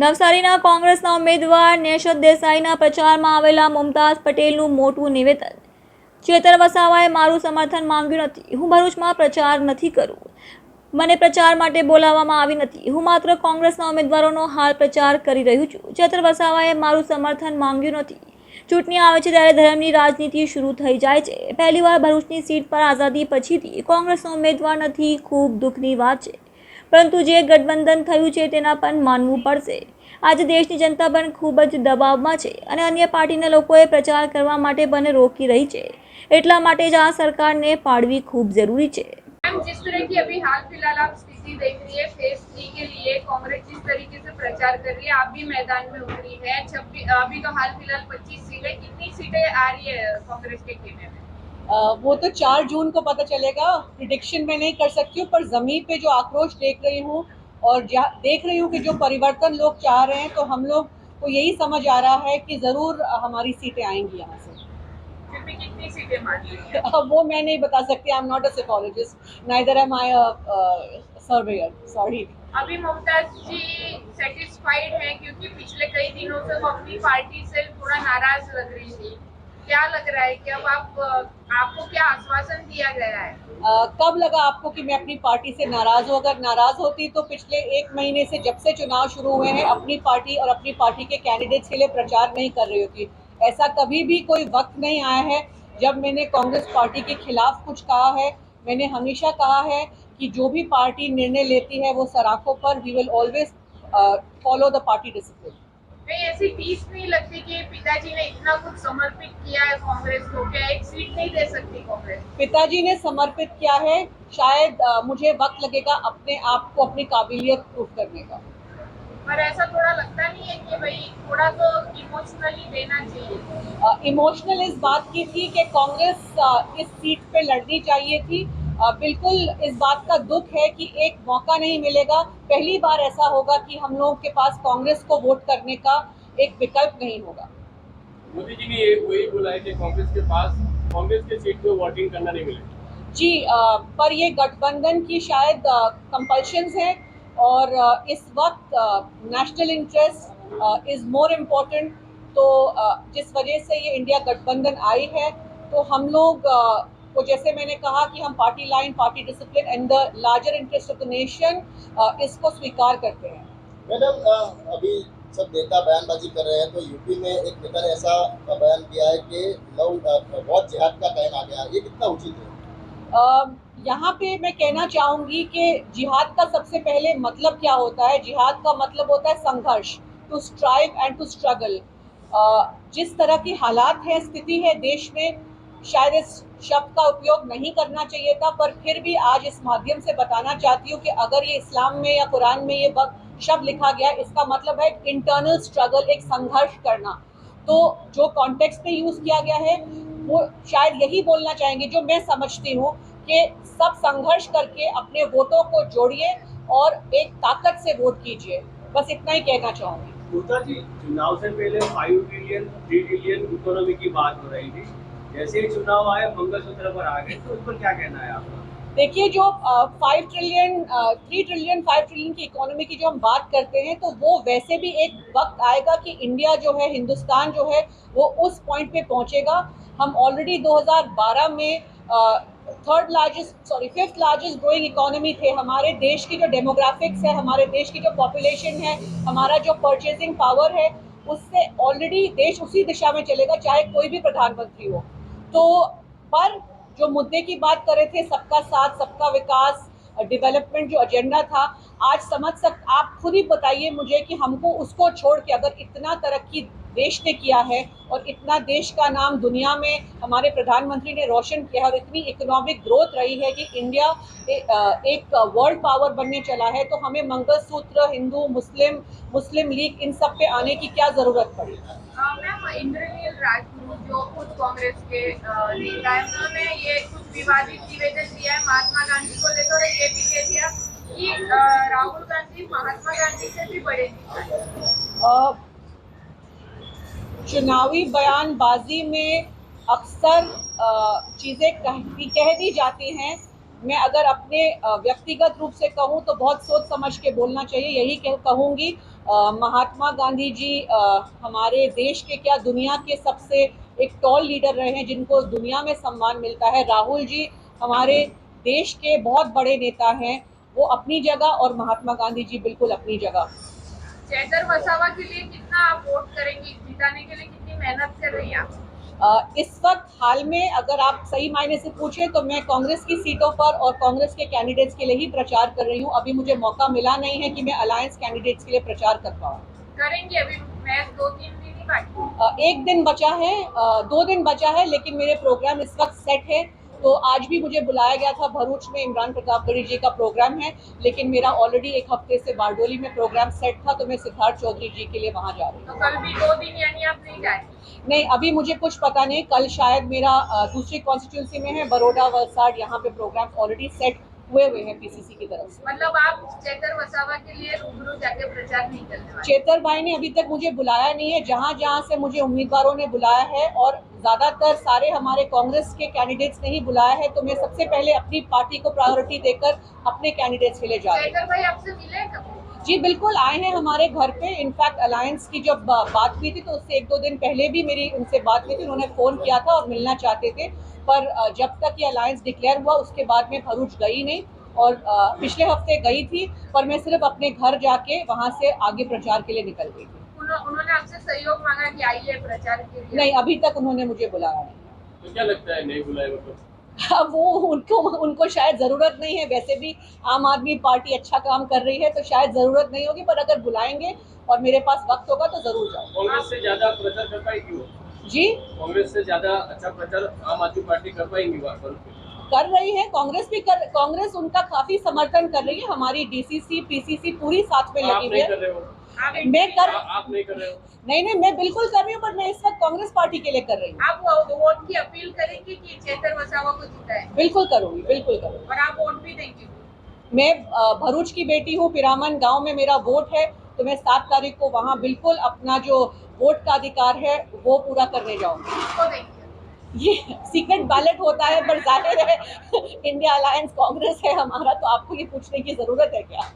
નવસારીના કોંગ્રેસના ઉમેદવાર નેશદ દેસાઈના પ્રચારમાં આવેલા મુમતાઝ પટેલનું મોટું નિવેદન। ચેતર વસાવાએ મારું સમર્થન માંગ્યું નથી। હું ભરૂચમાં પ્રચાર નથી કરું। મને પ્રચાર માટે બોલાવવામાં આવી નથી। હું માત્ર કોંગ્રેસના ઉમેદવારોનો હાલ પ્રચાર કરી રહ્યું છું। ચેતર વસાવાએ મારું સમર્થન માંગ્યું નથી। ચૂંટણી આવે છે ત્યારે ધર્મની રાજનીતિ શરૂ થઈ જાય છે। પહેલીવાર ભરૂચની સીટ પર આઝાદી પછીથી કોંગ્રેસનો ઉમેદવાર નથી। ખૂબ દુઃખની વાત છે, પરંતુ જે ગઠબંધન થયું છે તેના પણ માનવું પડશે। આજે દેશની જનતા પણ ખૂબ જ દબાવમાં છે અને અન્ય પાર્ટીના લોકોએ પ્રચાર કરવા માટે પણ રોકી રહી છે। એટલા માટે જ આ સરકારને પાડવી ખૂબ જરૂરી છે। जिस तरह की अभी हाल फिलहाल आप स्थिति देख रही है, फेज 3 के लिए कांग्रेस जिस तरीके से प्रचार कर रही है, आप भी मैदान में उतरी है। अभी तो हाल फिलहाल 25 सीटें, कितनी सीटें आ रही है कांग्रेस के खेमे में? वो तो 4 जून को पता चलेगा। प्रिडिक्शन मैं नहीं कर सकती हूँ, पर जमीन पे जो आक्रोश देख रही हूँ और देख रही हूँ कि जो परिवर्तन लोग चाह रहे हैं, तो हम लोग को यही समझ आ रहा है कि जरूर हमारी सीटें आएंगी यहाँ से। फिर भी कितनी सीटें मान रही है? वो मैं नहीं बता सकती। I am not a psychologist, neither am I a surveyor, sorry. अभी मुमताज जी सेटिस्फाइड हैं क्योंकि पिछले कई दिनों से वो अपनी पार्टी से थोड़ा नाराज लग रही थी। क्या लग रहा है कि अब आपको क्या आश्वासन दिया गया है? कब लगा आपको कि मैं अपनी पार्टी से नाराज हूँ? अगर नाराज होती तो पिछले 1 महीने से, जब से चुनाव शुरू हुए हैं, अपनी पार्टी और अपनी पार्टी के कैंडिडेट्स के लिए प्रचार नहीं कर रही होती। ऐसा कभी भी कोई वक्त नहीं आया है जब मैंने कांग्रेस पार्टी के खिलाफ कुछ कहा है। मैंने हमेशा कहा है कि जो भी पार्टी निर्णय लेती है वो सराखों पर, we will always follow the party discipline. नहीं, ऐसी टीस नहीं लगती कि पिताजी ने इतना कुछ समर्पित किया है कांग्रेस को, क्या एक सीट नहीं दे सकती कांग्रेस? पिताजी ने समर्पित किया है, शायद मुझे वक्त लगेगा अपने आप को, अपनी काबिलियत प्रूव करने का। पर ऐसा थोड़ा लगता नहीं है कि भाई थोड़ा तो इमोशनली देना चाहिए? इमोशनल इस बात की थी कि कांग्रेस इस सीट पे लड़नी चाहिए थी। बिल्कुल इस बात का दुख है कि एक मौका नहीं मिलेगा। पहली बार ऐसा होगा कि हम लोगों के पास कांग्रेस को वोट करने का एक विकल्प नहीं होगा। मोदी जी ने ये वही बोला है कि कांग्रेस के पास कांग्रेस के सीट पे वोटिंग करना नहीं मिलेगा। जी, पर ये गठबंधन की शायद कंपल्शंस है और इस वक्त national interest is more important. तो जिस वजह से ये इंडिया गठबंधन आई है, तो हम लोग को, जैसे मैंने कहा कि हम party line, party discipline and the larger interest of the nation, इसको स्वीकार करते हैं। मैडम, अभी सब नेता बयानबाजी कर रहे हैं, तो यूपी में एक नेता ने ऐसा बयान दिया है कि बहुत जिहाद का कहना आ गया, ये कितना उचित है? यहाँ पे मैं कहना चाहूँगी कि जिहाद का सबसे पहले मतलब क्या होता है? जिहाद का मतलब होता है संघर्ष, to strive and to struggle. जिस तरह की हालात है, स्थिति है देश में, शायद इस शब्द का उपयोग नहीं करना चाहिए था, पर फिर भी आज इस माध्यम से बताना चाहती हूँ कि अगर ये इस्लाम में या कुरान में ये शब्द लिखा गया, इसका मतलब है इंटरनल स्ट्रगल, एक संघर्ष करना। तो जो कॉन्टेक्स्ट में यूज किया गया है, वो शायद यही बोलना चाहेंगे, जो मैं समझती हूँ, कि सब संघर्ष करके अपने वोटों को जोड़िए और एक ताकत से वोट कीजिए। बस इतना ही कहना चाहूँगी। गुप्ता जी, चुनाव से पहले 5 ट्रिलियन 3 ट्रिलियन इकोनॉमी की बात हो रही थी, जैसे ही चुनाव आए मंगलसूत्र पर आ गए, तो उस पर क्या कहना है आपका? देखिए, जो 5 ट्रिलियन 3 ट्रिलियन 5 ट्रिलियन की इकोनॉमी की जो हम बात करते हैं, तो वो वैसे भी एक वक्त आएगा कि इंडिया जो है, हिंदुस्तान जो है, वो उस पॉइंट पे पहुंचेगा। हम ऑलरेडी 2012 में फिफ्थ लार्जेस्ट ग्रोइंग इकोनॉमी थे। हमारे देश की जो डेमोग्राफिक्स है, हमारे देश की जो पॉपुलेशन है, हमारा जो परचेजिंग पावर है, उससे ऑलरेडी देश उसी दिशा में चलेगा, चाहे कोई भी प्रधानमंत्री हो। तो पर जो मुद्दे की बात कर रहे थे, सबका साथ, सबका विकास, डेवलपमेंट जो एजेंडा था, आज आप खुद ही बताइए मुझे कि हमको उसको छोड़ के, अगर इतना तरक्की देश ने किया है और इतना देश का नाम दुनिया में हमारे प्रधानमंत्री ने रोशन किया है और इतनी इकोनॉमिक ग्रोथ रही है कि इंडिया एक वर्ल्ड पावर बनने चला है, तो हमें मंगलसूत्र, हिंदू, मुस्लिम लीग, इन सब पे आने की क्या जरूरत पड़ी? मैम, इंद्रनील राजगुरु जो खुद कांग्रेस के नेता है, उन्होंने ये कुछ विवादित निवेदन दिया है महात्मा गांधी को लेकर, और ये भी कह दिया कि राहुल गांधी महात्मा गांधी से भी बड़े नेता। चुनावी बयानबाजी में अक्सर चीज़ें कह दी जाती हैं। मैं अगर अपने व्यक्तिगत रूप से कहूँ तो बहुत सोच समझ के बोलना चाहिए, यही कहूँगी। महात्मा गांधी जी हमारे देश के क्या दुनिया के सबसे एक टॉल लीडर रहे हैं जिनको दुनिया में सम्मान मिलता है। राहुल जी हमारे देश के बहुत बड़े नेता हैं, वो अपनी जगह और महात्मा गांधी जी बिल्कुल अपनी जगह। चेतर वसावा के लिए कितना आप वोट करेंगी, जिताने के लिए कितनी मेहनत कर रही हैं आप? इस वक्त हाल में अगर आप सही मायने से पूछें तो मैं कांग्रेस की सीटों पर और कांग्रेस के कैंडिडेट्स के लिए ही प्रचार कर रही हूँ। अभी मुझे मौका मिला नहीं है कि मैं अलायंस कैंडिडेट्स के लिए प्रचार कर पाऊँ। करेंगे, अभी मैच 2-3 दिन ही बाकी। एक दिन बचा है, 2 दिन बचा है, लेकिन मेरे प्रोग्राम इस वक्त सेट है। तो आज भी मुझे बुलाया गया था भरूच में, इमरान प्रतापगढ़ी जी का प्रोग्राम है, लेकिन मेरा ऑलरेडी एक हफ्ते से बारडोली में प्रोग्राम सेट था, तो मैं सिद्धार्थ चौधरी जी के लिए वहां जा रही हूँ। तो कल भी 2 दिन यानी आप नहीं जा रही? नहीं, अभी मुझे कुछ पता नहीं। कल शायद मेरा दूसरी कॉन्स्टिट्यूंसी में है, बड़ौदा वलसाड़, यहाँ पे प्रोग्राम ऑलरेडी सेट हुए हैं पीसीसी की तरफ से। मतलब आप चेतर वसावा के लिए रूबरू जाके प्रचार नहीं करने वाले? चेतर भाई ने अभी तक मुझे बुलाया नहीं है, जहां जहां से मुझे उम्मीदवारों ने बुलाया है और ज्यादातर सारे हमारे कांग्रेस के कैंडिडेट्स ने ही बुलाया है, तो मैं सबसे पहले अपनी पार्टी को प्रायोरिटी देकर अपने कैंडिडेट्स के लिए जा रही हूँ। चेतर भाई आपसे मिले कब? जी बिल्कुल, आए हैं हमारे घर पे। इनफैक्ट अलायंस की जब बात हुई थी तो उससे 1-2 दिन पहले भी मेरी उनसे बात हुई थी, उन्होंने फ़ोन किया था और मिलना चाहते थे, पर जब तक ये अलायंस डिक्लेयर हुआ उसके बाद मैं भरूच गई नहीं, और पिछले हफ्ते गई थी, पर मैं सिर्फ अपने घर जाके वहाँ से आगे प्रचार के लिए निकल गई थी। उन्होंने आपसे सहयोग मांगा कि आइए प्रचार के लिए? नहीं, अभी तक उन्होंने मुझे बुलाया नहीं। तो क्या लगता है नहीं बुलाए मतलब? अब वो उनको शायद ज़रूरत नहीं है, वैसे भी आम आदमी पार्टी अच्छा काम कर रही है, तो शायद ज़रूरत नहीं होगी, पर अगर बुलाएंगे और मेरे पास वक्त होगा तो ज़रूर जाऊँ। कांग्रेस से ज्यादा प्रचार कर पाएगी वो? जी, कांग्रेस से ज्यादा अच्छा प्रचार आम आदमी पार्टी कर पाएंगी वहाँ पर? कर रही है कांग्रेस उनका काफी समर्थन कर रही है। हमारी डीसीसी पीसीसी पूरी साथ में आप लगी हुई नहीं है। कर रहे हो? आप मैं कर आप नहीं कर रहे हो? नहीं, मैं बिल्कुल कर रही हूँ, पर मैं इस वक्त कांग्रेस पार्टी के लिए कर रही हूँ। आप वोट की अपील करेंगे कि चेतर वसावा को जिताए? बिल्कुल करूंगी, बिल्कुल करूंगी। और आप वोट भी देंगे? मैं भरूच की बेटी हूँ, पिरामन गांव में मेरा वोट है, तो मैं 7 तारीख को वहाँ बिल्कुल अपना जो वोट का अधिकार है वो पूरा करने जाऊंगी। किसको देंगे? ये सीक्रेट बैलेट होता है, पर जाहिर है इंडिया अलायंस कांग्रेस है हमारा, तो आपको ये पूछने की जरूरत है क्या?